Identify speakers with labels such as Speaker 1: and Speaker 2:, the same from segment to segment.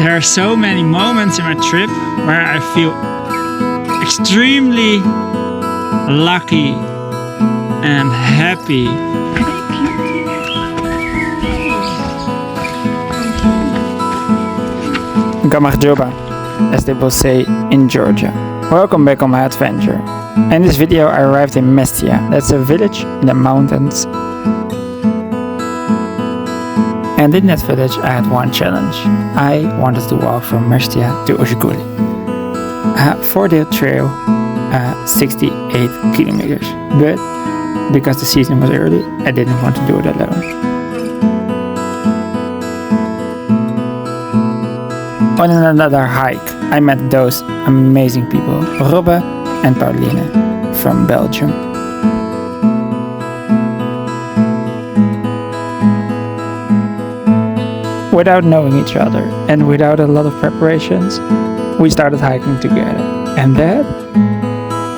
Speaker 1: There are so many moments in my trip where I feel extremely lucky and happy. Gamarjoba, as they will say in Georgia. Welcome back on my adventure. In this video I arrived in Mestia. That's a village in the mountains. And in that village I had one challenge. I wanted to walk from Mestia to Ushguli. 4-day trail, 68 kilometers. But because the season was early, I didn't want to do it alone. On another hike, I met those amazing people, Robbe and Pauliene from Belgium. Without knowing each other and without a lot of preparations, we started hiking together. And that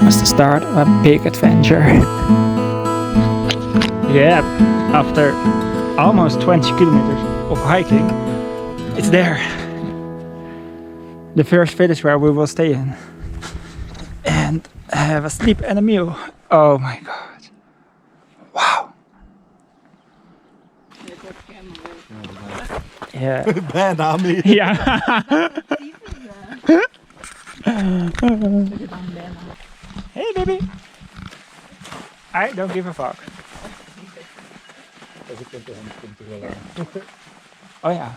Speaker 1: was the start of a big adventure. Yeah, after almost 20 kilometers of hiking, it's there. The first village where we will stay in and have a sleep and a meal. Oh my god. Wow. Yeah.
Speaker 2: Bijna mee.
Speaker 1: Ja. Hey baby. I don't give a fuck. Oh yeah.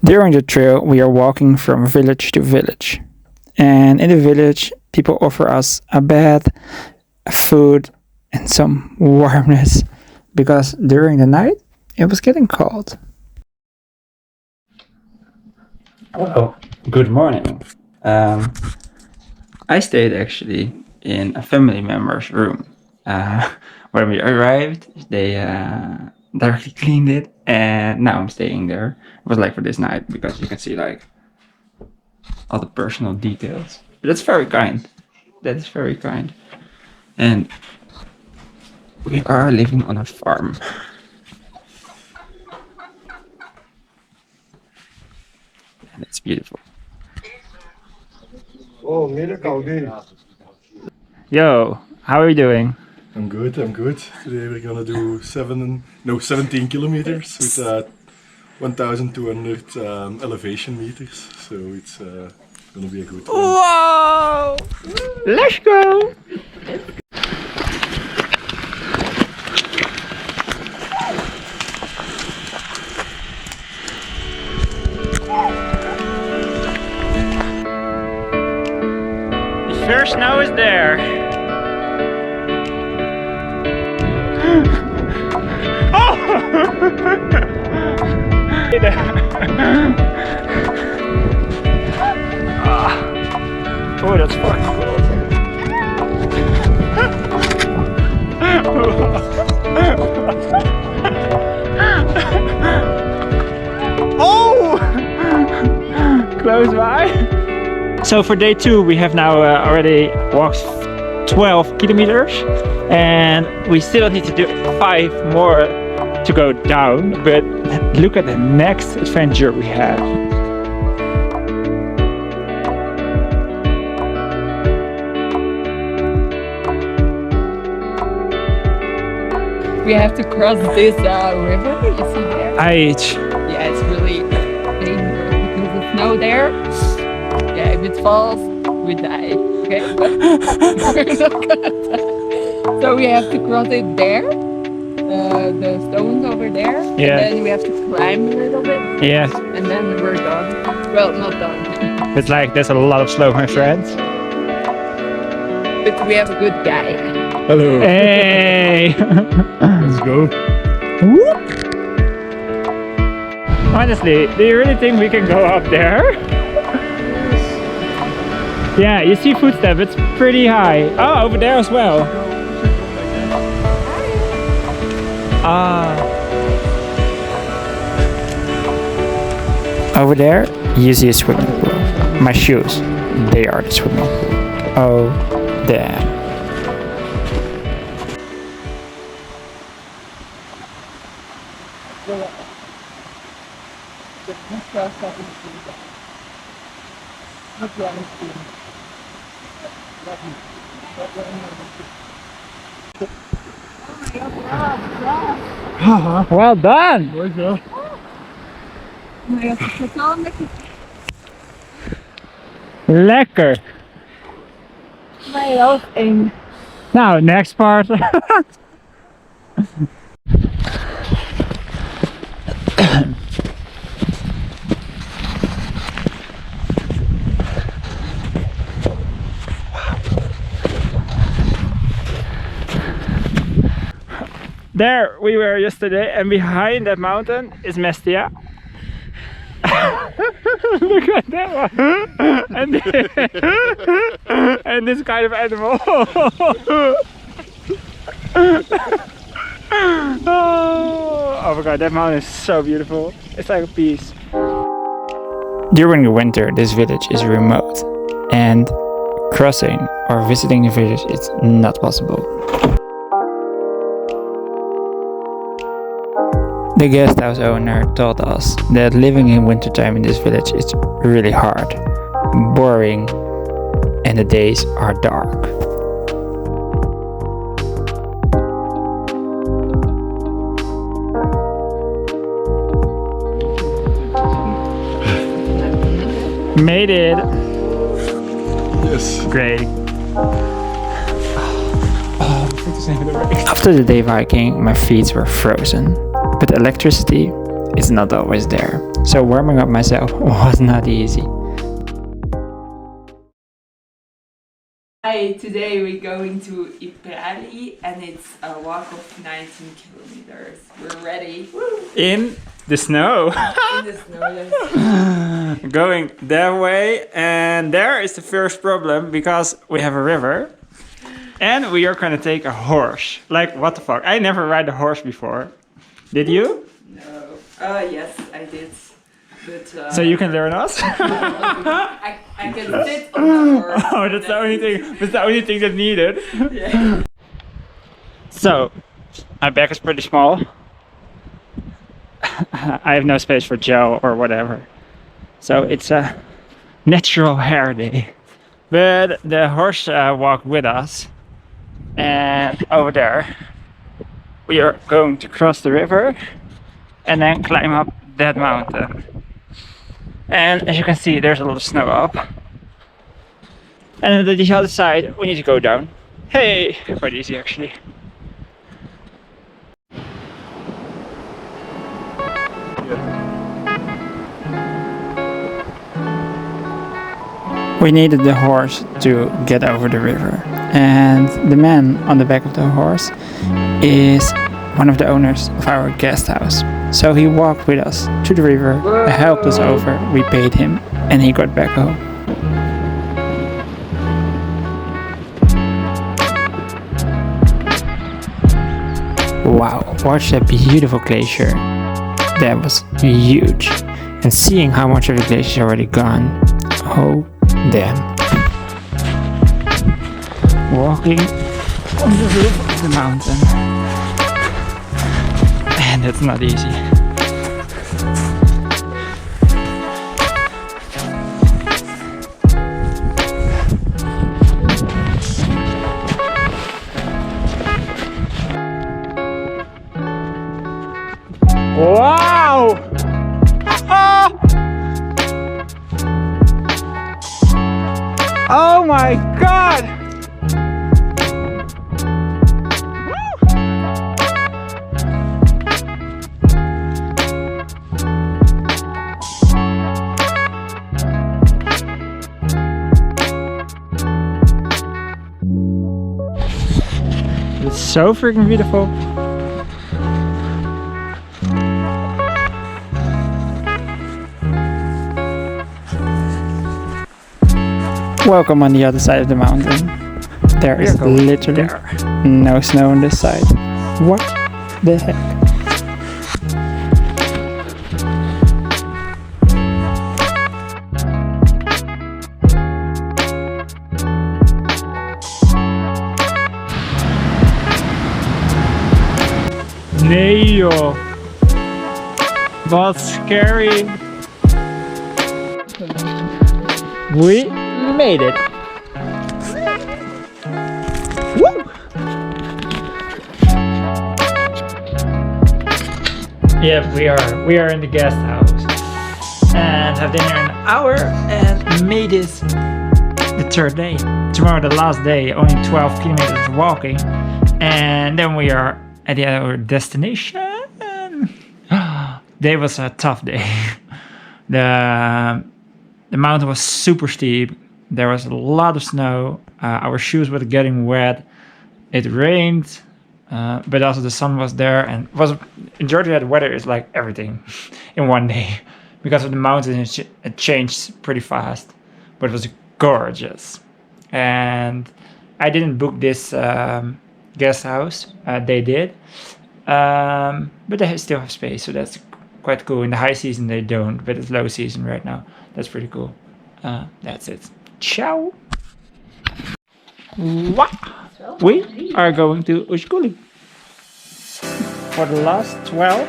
Speaker 1: During the trail, we are walking from village to village. And in the village, people offer us a bed, food, and some warmness. Because during the night, it was getting cold. Hello, good morning. I stayed actually in a family member's room. When we arrived, they directly cleaned it, and now I'm staying there. It was like for this night because you can see like all the personal details. But that's very kind. That is very kind. And we are living on a farm. And it's beautiful.
Speaker 2: Oh, middag alweer.
Speaker 1: Yo, how are you doing?
Speaker 2: I'm good. Today we're gonna do 17 kilometers with 1,200 elevation meters. So it's gonna be a good one.
Speaker 1: Whoa! Let's go! The first snow is there. Oh, that's fucking cold. Oh! Close by. So for day 2 we have now already walked 12 kilometers and we still need to do 5 more to go down, but look at the next adventure we have.
Speaker 3: We have to cross this river, you see there? Yeah, it's really dangerous because the snow there. Yeah, if it falls, we die. Okay, but we're not gonna die. So we have to cross it there. The stones over there.
Speaker 1: Yeah.
Speaker 3: And then we have to climb a little bit.
Speaker 1: Yeah.
Speaker 3: And then we're done. Well, not done.
Speaker 1: It's like there's a lot of slow, my friends.
Speaker 3: But we have a good guy.
Speaker 2: Hello.
Speaker 1: Hey!
Speaker 2: Let's go.
Speaker 1: Honestly, do you really think we can go up there? Yeah, you see footsteps, it's pretty high. Oh, over there as well. Over there, you see a swimming pool. My shoes, they are the swimming pool. Oh, damn.
Speaker 3: cross that in Sweden. Not the other Sweden.
Speaker 1: Well done!
Speaker 2: Mooi zo.
Speaker 3: Maar ja, het is wel een beetje.
Speaker 1: Lekker!
Speaker 3: Maar ja, dat is eng.
Speaker 1: Nou, next part. There we were yesterday, and behind that mountain is Mestia. Look at that one! And this kind of animal. Oh my god, that mountain is so beautiful. It's like a piece. During the winter, this village is remote, and crossing or visiting the village is not possible. The guest house owner told us that living in wintertime in this village is really hard, boring, and the days are dark. Made it!
Speaker 2: Yes.
Speaker 1: Great. After the day of hiking, my feet were frozen. But electricity is not always there, so warming up myself was not easy.
Speaker 3: Hi, today we're going to Ushguli and it's a walk of 19 kilometers. We're ready. Woo!
Speaker 1: In the snow.
Speaker 3: In the snow, yes.
Speaker 1: Going that way, and there is the first problem because we have a river and we are gonna take a horse. Like, what the fuck? I never ride a horse before. Did you?
Speaker 3: No. Yes, I did. But
Speaker 1: So you can learn us?
Speaker 3: I can sit on the horse.
Speaker 1: Oh, that's the only thing. That's the only thing that needed.
Speaker 3: Yeah.
Speaker 1: So, my back is pretty small. I have no space for gel or whatever. So it's a natural hair day. But the horse walked with us. And over there, we are going to cross the river and then climb up that mountain. And as you can see, there's a lot of snow up. And on the other side, we need to go down. Hey, quite easy actually. We needed the horse to get over the river, and the man on the back of the horse is one of the owners of our guest house. So he walked with us to the river, helped us over, we paid him, and he got back home. Wow, watch that beautiful glacier. That was huge. And seeing how much of the glacier is already gone, oh damn. Walking on the roof of the mountain. And it's not easy. Wow! Oh my god! It's so freaking beautiful. Welcome on the other side of the mountain. There is literally no snow on this side. What the heck? Nee joh. Wat scary. We made it. Woo! Yeah, we are in the guest house and have dinner in an hour and made it the third day. Tomorrow the last day, only 12 kilometers walking, and then we are at our destination. Day was a tough day. The mountain was super steep. There was a lot of snow. Our shoes were getting wet. It rained, but also the sun was there. And in Georgia, the weather is like everything in one day. Because of the mountain, it changed pretty fast. But it was gorgeous. And I didn't book this guest house. They did. But they still have space, so that's quite cool. In the high season they don't, but it's low season right now. That's pretty cool. That's it. Ciao. What? We are going to Ushguli for the last 12.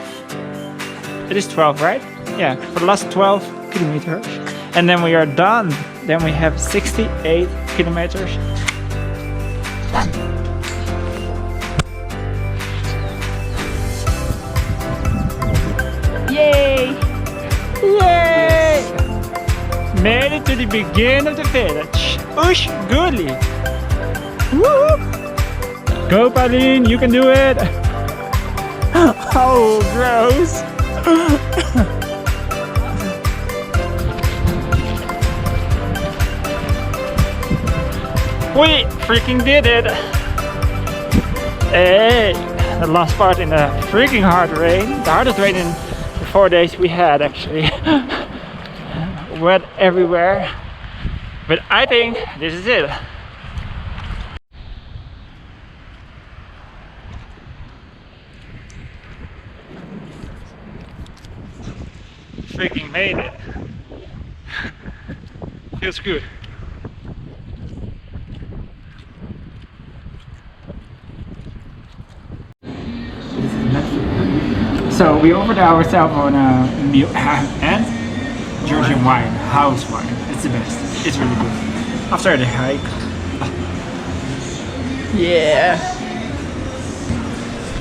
Speaker 1: It is 12, right? Yeah, for the last 12 kilometers. And then we are done. Then we have 68 kilometers. Yay! Yay! Made it to the beginning of the village. Ushguli! Woo! Go, Pauliene, you can do it! Oh, gross! We freaking did it! Hey! The last part in the freaking hard rain. The hardest rain in the 4 days we had, actually. Wet everywhere. But I think this is it. Freaking made it. Feels good. So we offered ourselves on a meal and Georgian wine, house wine. It's the best. It's really good. After the hike.
Speaker 3: Yeah.